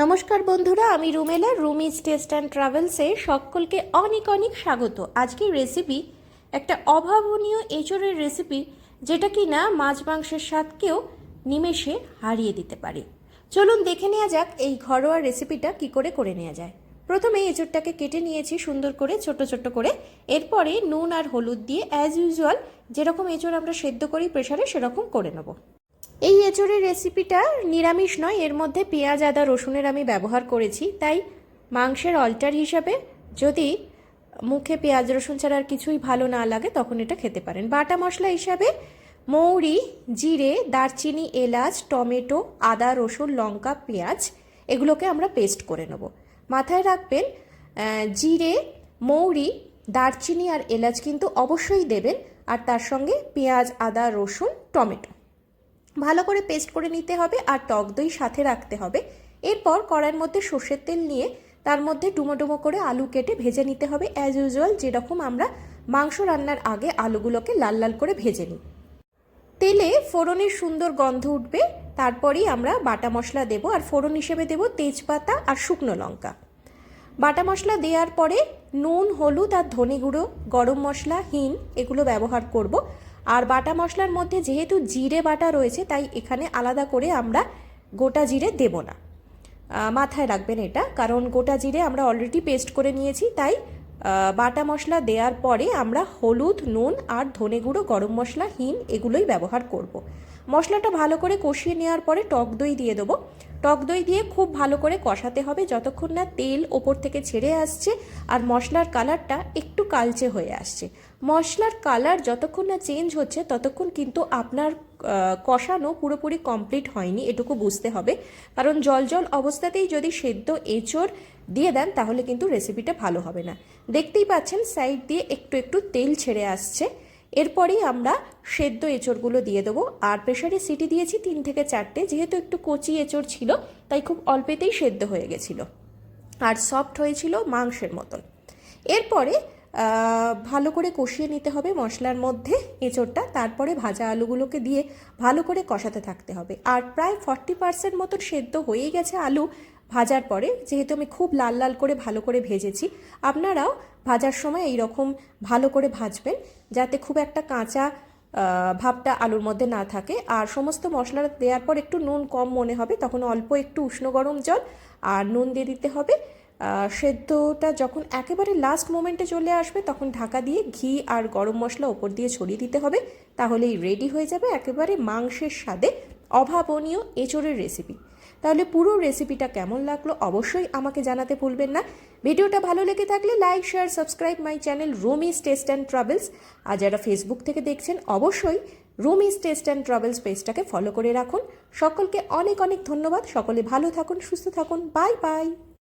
নমস্কার বন্ধুরা, আমি রুমেলা। রুমিজ টেস্ট অ্যান্ড ট্রাভেলসে সকলকে অনেক অনেক স্বাগত। আজকের রেসিপি একটা অভাবনীয় এঁচোড়ের রেসিপি, যেটা কি না মাছ মাংসের স্বাদকেও নিমেষে হারিয়ে দিতে পারে। চলুন দেখে নেওয়া যাক এই ঘরোয়া রেসিপিটা কি করে করে নেওয়া যায়। প্রথমে এঁচোড়টাকে কেটে নিয়েছি সুন্দর করে, ছোট ছোট করে। এরপরে নুন আর হলুদ দিয়ে অ্যাজ ইউজুয়াল যেরকম এঁচোড় আমরা সেদ্ধ করি প্রেশারে, সেরকম করে নেব। এই এঁচোড়ের রেসিপিটা নিরামিষ নয়, এর মধ্যে পেঁয়াজ আদা রসুনের আমি ব্যবহার করেছি। তাই মাংসের অল্টার হিসাবে যদি মুখে পেঁয়াজ রসুন ছাড়া আর কিছুই ভালো না লাগে তখন এটা খেতে পারেন। বাটা মশলা হিসাবে মৌরি, জিরে, দারচিনি, এলাচ, টমেটো, আদা রসুন লঙ্কা পেঁয়াজ এগুলোকে আমরা পেস্ট করে নেব। মাথায় রাখবেন, জিরে, মৌরি, দারচিনি আর এলাচ কিন্তু অবশ্যই দেবেন, আর তার সঙ্গে পেঁয়াজ আদা রসুন টমেটো ভালো করে পেস্ট করে নিতে হবে, আর টক দই সাথে রাখতে হবে। এরপর কড়াইয়ের মধ্যে সর্ষের তেল নিয়ে তার মধ্যে ডুমো ডুমো করে আলু কেটে ভেজে নিতে হবে, অ্যাজ ইউজুয়াল যেরকম আমরা মাংস রান্নার আগে আলুগুলোকে লাল লাল করে ভেজে নিই। তেলে ফোড়নের সুন্দর গন্ধ উঠবে, তারপরেই আমরা বাটা মশলা দেব। আর ফোড়ন হিসেবে দেব তেজপাতা আর শুকনো লঙ্কা। বাটা মশলা দেওয়ার পরে নুন, হলুদ আর ধনে গুঁড়ো, গরম মশলা, হিং এগুলো ব্যবহার করব। আর বাটা মশলার মধ্যে যেহেতু জিরে বাটা রয়েছে, তাই এখানে আলাদা করে আমরা গোটা জিরে দেব না। মাথায় রাখবেন এটা, কারণ গোটা জিরে আমরা অলরেডি পেস্ট করে নিয়েছি। তাই বাটা মশলা দেওয়ার পরে আমরা হলুদ, নুন আর ধনে গুঁড়ো, গরম মশলা, হিং এগুলোই ব্যবহার করব। মশলাটা ভালো করে কষিয়ে নেওয়ার পরে টক দই দিয়ে দেবো। টক দই দিয়ে খুব ভালো করে কষাতে হবে যতক্ষণ না তেল ওপর থেকে ছেড়ে আসছে আর মশলার কালারটা একটু কালচে হয়ে আসছে। মশলার কালার যতক্ষণ না চেঞ্জ হচ্ছে ততক্ষণ কিন্তু আপনার কষানো পুরোপুরি কমপ্লিট হয়নি, এটুকু বুঝতে হবে। কারণ জল জল অবস্থাতেই যদি সেদ্ধ এঁচোড় দিয়ে দেন তাহলে কিন্তু রেসিপিটা ভালো হবে না। দেখতেই পাচ্ছেন সাইড দিয়ে একটু একটু তেল ছেড়ে আসছে। এরপরেই আমরা সেদ্ধ এঁচোড়গুলো দিয়ে দেবো। আর প্রেশারে সিটি দিয়েছি 3 থেকে 4টে, যেহেতু একটু কচি এঁচোড় ছিল তাই খুব অল্পেতেই সেদ্ধ হয়ে গেছিলো আর সফট হয়েছিল মাংসের মতন। এরপরে ভালো করে কষিয়ে নিতে হবে মশলার মধ্যে এঁচোড়টা, তারপরে ভাজা আলুগুলোকে দিয়ে ভালো করে কষাতে থাকতে হবে। আর প্রায় 40% মতন সেদ্ধ হয়েই গেছে আলু ভাজার পরে, যেহেতু আমি খুব লাল লাল করে ভালো করে ভেজেছি। আপনারাও ভাজার সময় এই রকম ভালো করে ভাজবেন যাতে খুব একটা কাঁচা ভাবটা আলুর মধ্যে না থাকে। আর সমস্ত মশলা দেওয়ার পর একটু নুন কম মনে হবে তখন অল্প একটু উষ্ণ গরম জল আর নুন দিয়ে দিতে হবে। সেদ্ধটা যখন একেবারে লাস্ট মোমেন্টে চলে আসবে তখন ঢাকা দিয়ে ঘি আর গরম মশলা ওপর দিয়ে ছড়িয়ে দিতে হবে, তাহলেই রেডি হয়ে যাবে একেবারে মাংসের স্বাদে অভাবনীয় এঁচোড়ের রেসিপি। তাহলে পুরো রেসিপিটা কেমন লাগলো অবশ্যই আমাকে জানাতে ভুলবেন না। ভিডিওটা ভালো লেগে থাকলে like, share, subscribe my channel Rumi's taste and travels. আর যারা ফেসবুক থেকে দেখছেন অবশ্যই রুমিজ টেস্ট অ্যান্ড ট্রাভেলস পেজটাকে ফলো করে রাখুন। সকলকে অনেক অনেক ধন্যবাদ। সকলে ভালো থাকুন, সুস্থ থাকুন। Bye bye.